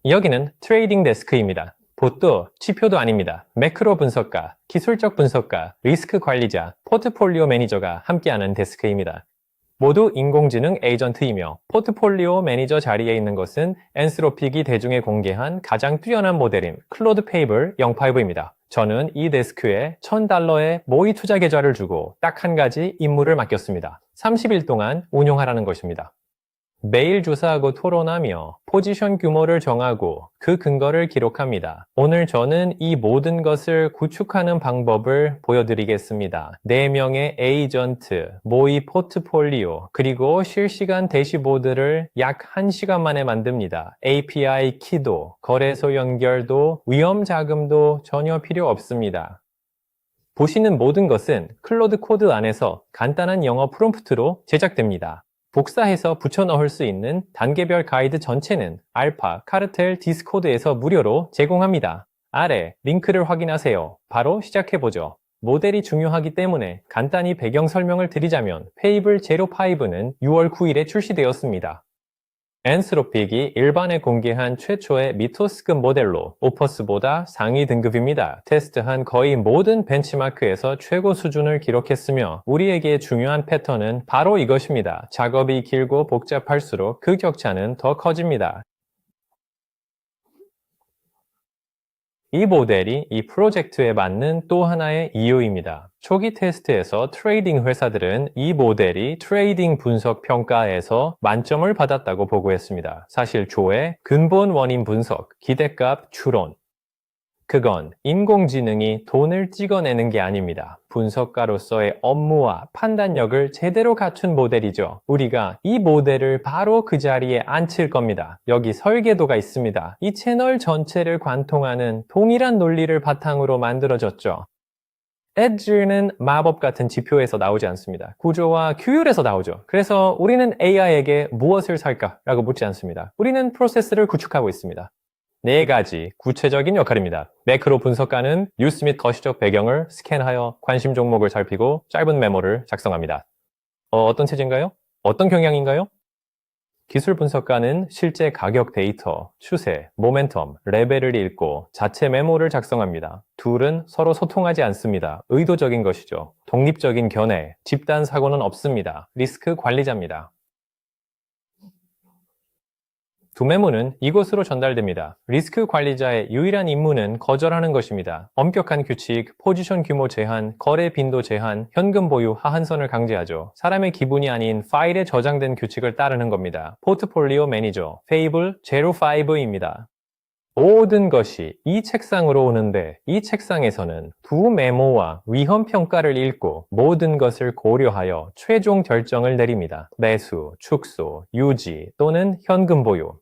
여기는 트레이딩 데스크입니다. 봇도 지표도 아닙니다. 매크로 분석가, 기술적 분석가, 리스크 관리자, 포트폴리오 매니저가 함께하는 데스크입니다. 모두 인공지능 에이전트이며 포트폴리오 매니저 자리에 있는 것은 엔스로픽이 대중에 공개한 가장 뛰어난 모델인 클로드 페이블 0.5입니다. 저는 이 데스크에 $1,000의 모의 투자 계좌를 주고 딱 한 가지 임무를 맡겼습니다. 30일 동안 운용하라는 것입니다. 매일 조사하고 토론하며 포지션 규모를 정하고 그 근거를 기록합니다. 오늘 저는 이 모든 것을 구축하는 방법을 보여드리겠습니다. 4명의 에이전트, 모의 포트폴리오, 그리고 실시간 대시보드를 약 1시간 만에 만듭니다. API 키도, 거래소 연결도, 위험 자금도 전혀 필요 없습니다. 보시는 모든 것은 클로드 코드 안에서 간단한 영어 프롬프트로 제작됩니다. 복사해서 붙여 넣을 수 있는 단계별 가이드 전체는 알파, 카르텔, 디스코드에서 무료로 제공합니다. 아래 링크를 확인하세요. 바로 시작해보죠. 모델이 중요하기 때문에 간단히 배경 설명을 드리자면 페이블 05는 6월 9일에 출시되었습니다. 엔스로픽이 일반에 공개한 최초의 미토스급 모델로 오퍼스보다 상위 등급입니다. 테스트한 거의 모든 벤치마크에서 최고 수준을 기록했으며 우리에게 중요한 패턴은 바로 이것입니다. 작업이 길고 복잡할수록 그 격차는 더 커집니다. 이 모델이 이 프로젝트에 맞는 또 하나의 이유입니다. 초기 테스트에서 트레이딩 회사들은 이 모델이 트레이딩 분석 평가에서 만점을 받았다고 보고했습니다. 사실 조회, 근본 원인 분석, 기대값 추론, 그건 인공지능이 돈을 찍어내는 게 아닙니다. 분석가로서의 업무와 판단력을 제대로 갖춘 모델이죠. 우리가 이 모델을 바로 그 자리에 앉힐 겁니다. 여기 설계도가 있습니다. 이 채널 전체를 관통하는 동일한 논리를 바탕으로 만들어졌죠. 엣지는 마법 같은 지표에서 나오지 않습니다. 구조와 규율에서 나오죠. 그래서 우리는 AI에게 무엇을 살까라고 묻지 않습니다. 우리는 프로세스를 구축하고 있습니다. 4가지 구체적인 역할입니다. 매크로 분석가는 뉴스 및 거시적 배경을 스캔하여 관심 종목을 살피고 짧은 메모를 작성합니다. 어떤 체제인가요? 어떤 경향인가요? 기술 분석가는 실제 가격 데이터, 추세, 모멘텀, 레벨을 읽고 자체 메모를 작성합니다. 둘은 서로 소통하지 않습니다. 의도적인 것이죠. 독립적인 견해, 집단 사고는 없습니다. 리스크 관리자입니다. 두 메모는 이곳으로 전달됩니다. 리스크 관리자의 유일한 임무는 거절하는 것입니다. 엄격한 규칙, 포지션 규모 제한, 거래 빈도 제한, 현금 보유 하한선을 강제하죠. 사람의 기분이 아닌 파일에 저장된 규칙을 따르는 겁니다. 포트폴리오 매니저, 페이블 05입니다. 모든 것이 이 책상으로 오는데 이 책상에서는 두 메모와 위험 평가를 읽고 모든 것을 고려하여 최종 결정을 내립니다. 매수, 축소, 유지 또는 현금 보유.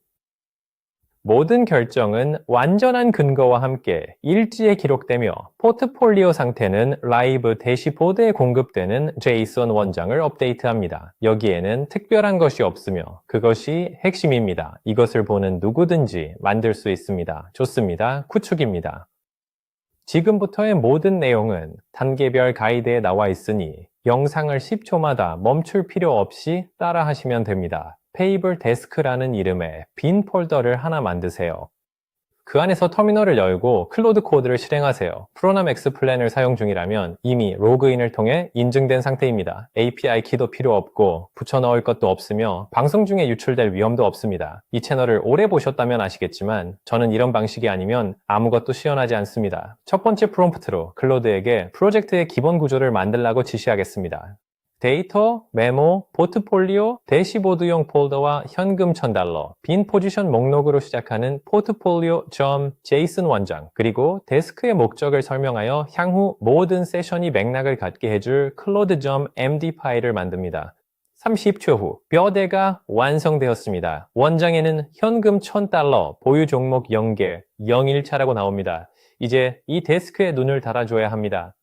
모든 결정은 완전한 근거와 함께 일지에 기록되며 포트폴리오 상태는 라이브 대시보드에 공급되는 제이슨 원장을 업데이트합니다. 여기에는 특별한 것이 없으며 그것이 핵심입니다. 이것을 보는 누구든지 만들 수 있습니다. 좋습니다. 구축입니다. 지금부터의 모든 내용은 단계별 가이드에 나와 있으니 영상을 10초마다 멈출 필요 없이 따라 하시면 됩니다. 페이블 데스크라는 이름의 빈 폴더를 하나 만드세요. 그 안에서 터미널을 열고 클로드 코드를 실행하세요. 프로나맥스 플랜을 사용 중이라면 이미 로그인을 통해 인증된 상태입니다. API 키도 필요 없고 붙여 넣을 것도 없으며 방송 중에 유출될 위험도 없습니다. 이 채널을 오래 보셨다면 아시겠지만 저는 이런 방식이 아니면 아무것도 시연하지 않습니다. 첫 번째 프롬프트로 클로드에게 프로젝트의 기본 구조를 만들라고 지시하겠습니다. 데이터, 메모, 포트폴리오, 대시보드용 폴더와 현금 $1,000, 빈 포지션 목록으로 시작하는 portfolio.json 원장, 그리고 데스크의 목적을 설명하여 향후 모든 세션이 맥락을 갖게 해줄 claude.md 파일을 만듭니다. 30초 후 뼈대가 완성되었습니다. 원장에는 현금 $1,000, 보유 종목 0개, 0일차라고 나옵니다. 이제 이 데스크에 눈을 달아줘야 합니다.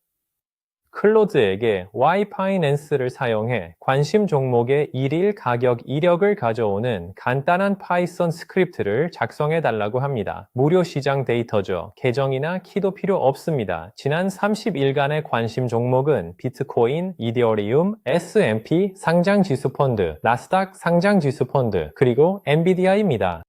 클로드에게 Y파이낸스를 사용해 관심 종목의 일일 가격 이력을 가져오는 간단한 파이썬 스크립트를 작성해 달라고 합니다. 무료 시장 데이터죠. 계정이나 키도 필요 없습니다. 지난 30일간의 관심 종목은 비트코인, 이더리움, S&P 상장지수 펀드, 나스닥 상장지수 펀드, 그리고 엔비디아입니다.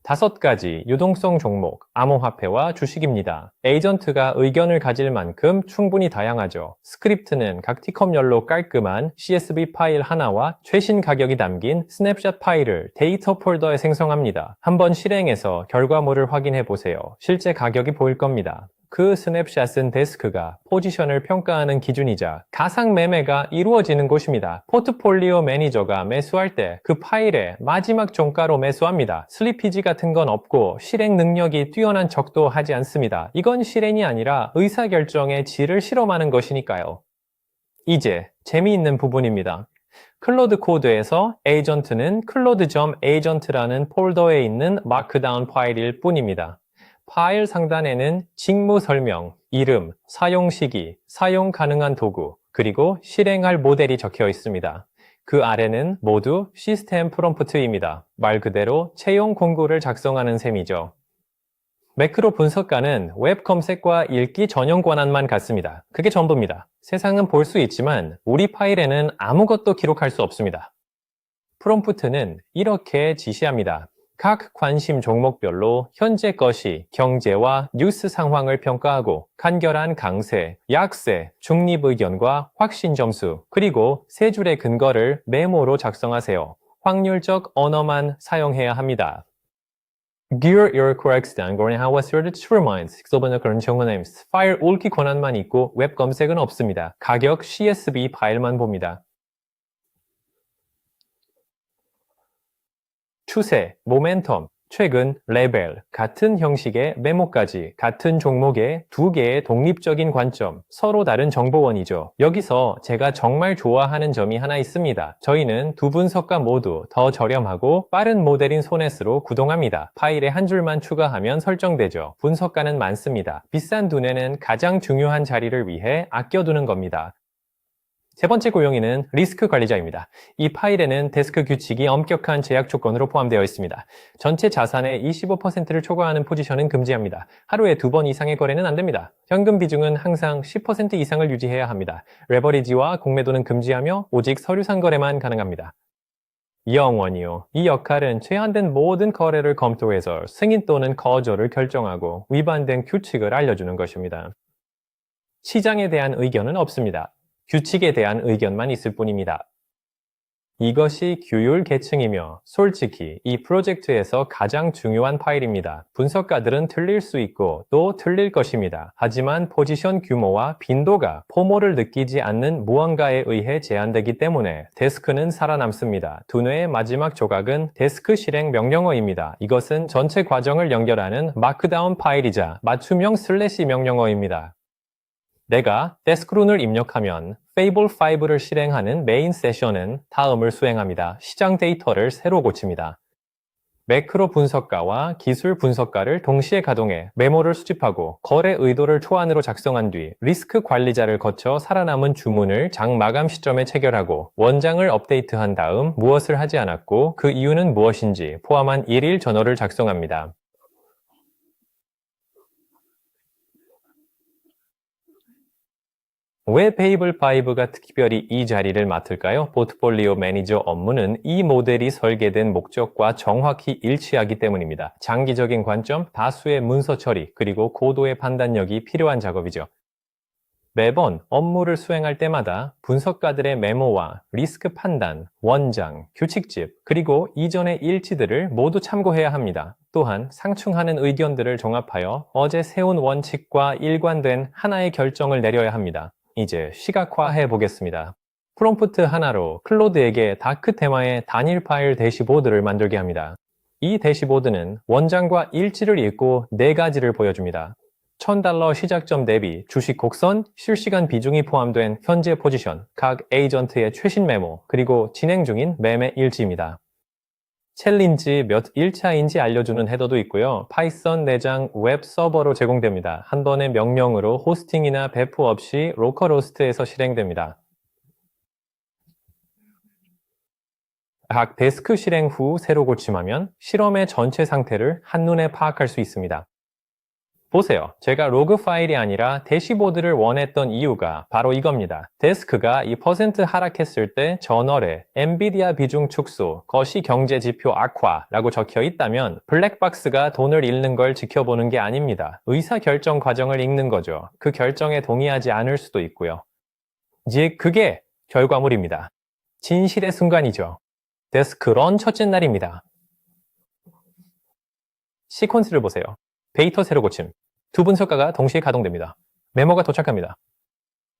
5가지 유동성 종목, 암호화폐와 주식입니다. 에이전트가 의견을 가질 만큼 충분히 다양하죠. 스크립트는 각 티컴열로 깔끔한 CSV 파일 하나와 최신 가격이 담긴 스냅샷 파일을 데이터 폴더에 생성합니다. 한번 실행해서 결과물을 확인해 보세요. 실제 가격이 보일 겁니다. 그 스냅샷은 데스크가 포지션을 평가하는 기준이자 가상 매매가 이루어지는 곳입니다. 포트폴리오 매니저가 매수할 때 그 파일에 마지막 종가로 매수합니다. 슬리피지 같은 건 없고 실행 능력이 뛰어난 척도 하지 않습니다. 이건 실행이 아니라 의사결정의 질을 실험하는 것이니까요. 이제 재미있는 부분입니다. 클로드 코드에서 에이전트는 클로드.agent라는 폴더에 있는 마크다운 파일일 뿐입니다. 파일 상단에는 직무 설명, 이름, 사용 시기, 사용 가능한 도구, 그리고 실행할 모델이 적혀 있습니다. 그 아래는 모두 시스템 프롬프트입니다. 말 그대로 채용 공고를 작성하는 셈이죠. 매크로 분석가는 웹 검색과 읽기 전용 권한만 갖습니다. 그게 전부입니다. 세상은 볼 수 있지만 우리 파일에는 아무것도 기록할 수 없습니다. 프롬프트는 이렇게 지시합니다. 각 관심 종목별로 현재 것이 경제와 뉴스 상황을 평가하고 간결한 강세, 약세, 중립 의견과 확신 점수, 그리고 세 줄의 근거를 메모로 작성하세요. 확률적 언어만 사용해야 합니다. Gear your correct 단거리 하와스를 determines 직소번호 그런 경우는 파일 옮기 권한만 있고 웹 검색은 없습니다. 가격 CSV 파일만 봅니다. 추세, 모멘텀, 최근, 레벨, 같은 형식의 메모까지 같은 종목의 2개의 독립적인 관점, 서로 다른 정보원이죠. 여기서 제가 정말 좋아하는 점이 하나 있습니다. 저희는 두 분석가 모두 더 저렴하고 빠른 모델인 소넷으로 구동합니다. 파일에 한 줄만 추가하면 설정되죠. 분석가는 많습니다. 비싼 두뇌는 가장 중요한 자리를 위해 아껴두는 겁니다. 세 번째 고용인은 리스크 관리자입니다. 이 파일에는 데스크 규칙이 엄격한 제약 조건으로 포함되어 있습니다. 전체 자산의 25%를 초과하는 포지션은 금지합니다. 하루에 2번 이상의 거래는 안 됩니다. 현금 비중은 항상 10% 이상을 유지해야 합니다. 레버리지와 공매도는 금지하며 오직 서류상 거래만 가능합니다. 영원이요. 이 역할은 제한된 모든 거래를 검토해서 승인 또는 거절을 결정하고 위반된 규칙을 알려주는 것입니다. 시장에 대한 의견은 없습니다. 규칙에 대한 의견만 있을 뿐입니다. 이것이 규율 계층이며 솔직히 이 프로젝트에서 가장 중요한 파일입니다. 분석가들은 틀릴 수 있고 또 틀릴 것입니다. 하지만 포지션 규모와 빈도가 포모를 느끼지 않는 무언가에 의해 제한되기 때문에 데스크는 살아남습니다. 두뇌의 마지막 조각은 데스크 실행 명령어입니다. 이것은 전체 과정을 연결하는 마크다운 파일이자 맞춤형 슬래시 명령어입니다. 내가 데스크룬을 입력하면 Fable5를 실행하는 메인 세션은 다음을 수행합니다. 시장 데이터를 새로 고칩니다. 매크로 분석가와 기술 분석가를 동시에 가동해 메모를 수집하고 거래 의도를 초안으로 작성한 뒤 리스크 관리자를 거쳐 살아남은 주문을 장 마감 시점에 체결하고 원장을 업데이트한 다음 무엇을 하지 않았고 그 이유는 무엇인지 포함한 1일 저널을 작성합니다. 왜 페이블5가 특별히 이 자리를 맡을까요? 포트폴리오 매니저 업무는 이 모델이 설계된 목적과 정확히 일치하기 때문입니다. 장기적인 관점, 다수의 문서 처리, 그리고 고도의 판단력이 필요한 작업이죠. 매번 업무를 수행할 때마다 분석가들의 메모와 리스크 판단, 원장, 규칙집, 그리고 이전의 일치들을 모두 참고해야 합니다. 또한 상충하는 의견들을 종합하여 어제 세운 원칙과 일관된 하나의 결정을 내려야 합니다. 이제 시각화해 보겠습니다. 프롬프트 하나로 클로드에게 다크 테마의 단일 파일 대시보드를 만들게 합니다. 이 대시보드는 원장과 일치를 잇고 4가지를 보여줍니다. $1000 시작점 대비 주식 곡선, 실시간 비중이 포함된 현재 포지션, 각 에이전트의 최신 메모, 그리고 진행 중인 매매 일지입니다. 챌린지 몇 일차인지 알려주는 헤더도 있고요. 파이썬 내장 웹 서버로 제공됩니다. 한 번의 명령으로 호스팅이나 배포 없이 로컬호스트에서 실행됩니다. 각 데스크 실행 후 새로 고침하면 실험의 전체 상태를 한눈에 파악할 수 있습니다. 보세요. 제가 로그 파일이 아니라 대시보드를 원했던 이유가 바로 이겁니다. 데스크가 2% 하락했을 때 저널에 엔비디아 비중 축소, 거시 경제 지표 악화라고 적혀 있다면 블랙박스가 돈을 잃는 걸 지켜보는 게 아닙니다. 의사결정 과정을 읽는 거죠. 그 결정에 동의하지 않을 수도 있고요. 이제 그게 결과물입니다. 진실의 순간이죠. 데스크 런 첫째 날입니다. 시퀀스를 보세요. 베이터 세로 고침. 두 분석가가 동시에 가동됩니다. 메모가 도착합니다.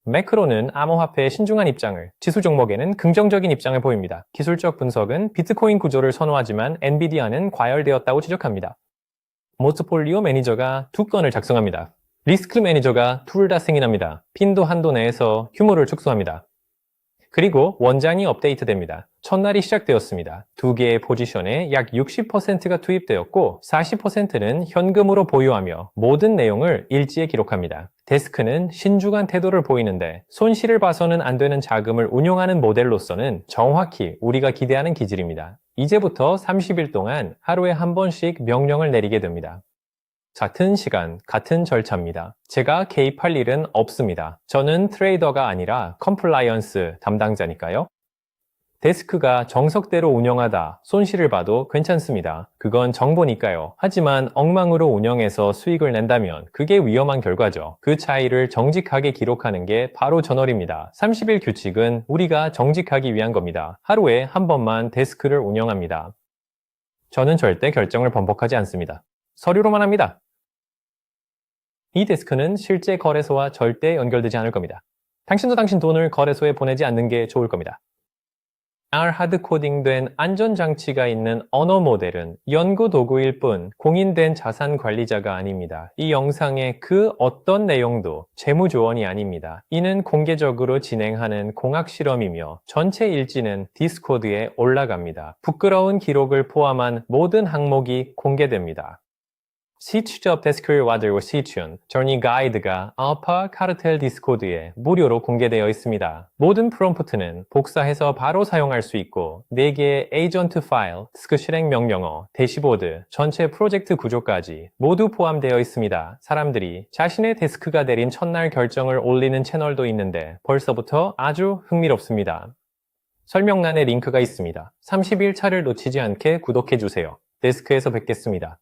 매크로는 암호화폐의 신중한 입장을, 지수 종목에는 긍정적인 입장을 보입니다. 기술적 분석은 비트코인 구조를 선호하지만 엔비디아는 과열되었다고 지적합니다. 모트폴리오 매니저가 두 건을 작성합니다. 리스크 매니저가 둘 다 승인합니다. 빈도 한도 내에서 규모를 축소합니다. 그리고 원장이 업데이트됩니다. 첫날이 시작되었습니다. 두 개의 포지션에 약 60%가 투입되었고 40%는 현금으로 보유하며 모든 내용을 일지에 기록합니다. 데스크는 신중한 태도를 보이는데 손실을 봐서는 안 되는 자금을 운용하는 모델로서는 정확히 우리가 기대하는 기질입니다. 이제부터 30일 동안 하루에 한 번씩 명령을 내리게 됩니다. 같은 시간, 같은 절차입니다. 제가 개입할 일은 없습니다. 저는 트레이더가 아니라 컴플라이언스 담당자니까요. 데스크가 정석대로 운영하다 손실을 봐도 괜찮습니다. 그건 정보니까요. 하지만 엉망으로 운영해서 수익을 낸다면 그게 위험한 결과죠. 그 차이를 정직하게 기록하는 게 바로 저널입니다. 30일 규칙은 우리가 정직하기 위한 겁니다. 하루에 한 번만 데스크를 운영합니다. 저는 절대 결정을 번복하지 않습니다. 서류로만 합니다. 이 데스크는 실제 거래소와 절대 연결되지 않을 겁니다. 당신도 당신 돈을 거래소에 보내지 않는 게 좋을 겁니다. R 하드코딩된 안전장치가 있는 언어 모델은 연구 도구일 뿐 공인된 자산 관리자가 아닙니다. 이 영상의 그 어떤 내용도 재무조언이 아닙니다. 이는 공개적으로 진행하는 공학 실험이며 전체 일지는 디스코드에 올라갑니다. 부끄러운 기록을 포함한 모든 항목이 공개됩니다. 시추접 데스크를 와들고 시춘, 저니 가이드가 알파 카르텔 디스코드에 무료로 공개되어 있습니다. 모든 프롬프트는 복사해서 바로 사용할 수 있고 4개의 에이전트 파일, 디스크 실행 명령어, 대시보드, 전체 프로젝트 구조까지 모두 포함되어 있습니다. 사람들이 자신의 데스크가 내린 첫날 결정을 올리는 채널도 있는데 벌써부터 아주 흥미롭습니다. 설명란에 링크가 있습니다. 30일 차를 놓치지 않게 구독해주세요. 데스크에서 뵙겠습니다.